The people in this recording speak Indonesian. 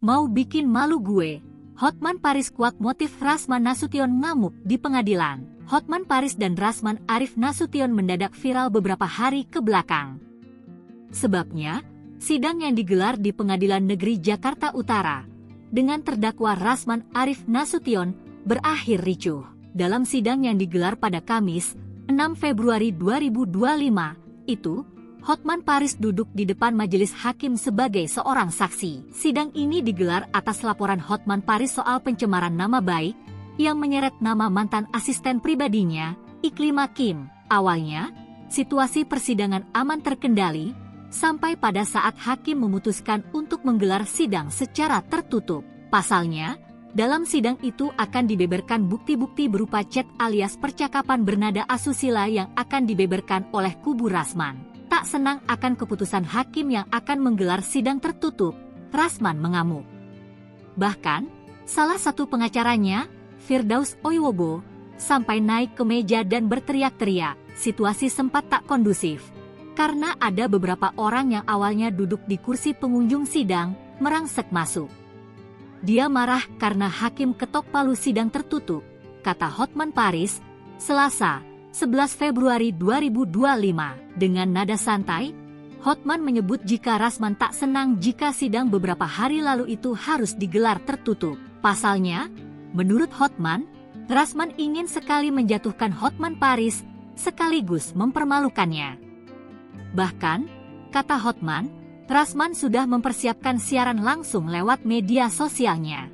Mau bikin malu gue. Hotman Paris kuak motif Rasman Nasution ngamuk di pengadilan. Hotman Paris dan Rasman Arif Nasution mendadak viral beberapa hari ke belakang. Sebabnya, sidang yang digelar di Pengadilan Negeri Jakarta Utara dengan terdakwa Rasman Arif Nasution berakhir ricuh. Dalam sidang yang digelar pada Kamis, 6 Februari 2025, itu, Hotman Paris duduk di depan majelis hakim sebagai seorang saksi. Sidang ini digelar atas laporan Hotman Paris soal pencemaran nama baik yang menyeret nama mantan asisten pribadinya, Iklima Kim. Awalnya, situasi persidangan aman terkendali sampai pada saat hakim memutuskan untuk menggelar sidang secara tertutup. Pasalnya, dalam sidang itu akan dibeberkan bukti-bukti berupa chat alias percakapan bernada asusila yang akan dibeberkan oleh kubu Rasman. Tak senang akan keputusan hakim yang akan menggelar sidang tertutup, Rasman mengamuk. Bahkan, salah satu pengacaranya, Firdaus Oiwobo, sampai naik ke meja dan berteriak-teriak. Situasi sempat tak kondusif, karena ada beberapa orang yang awalnya duduk di kursi pengunjung sidang, merangsek masuk. Dia marah karena hakim ketok palu sidang tertutup, kata Hotman Paris, Selasa, 11 Februari 2025. Dengan nada santai, Hotman menyebut jika Rasman tak senang jika sidang beberapa hari lalu itu harus digelar tertutup. Pasalnya, menurut Hotman, Rasman ingin sekali menjatuhkan Hotman Paris sekaligus mempermalukannya. Bahkan, kata Hotman, Rasman sudah mempersiapkan siaran langsung lewat media sosialnya.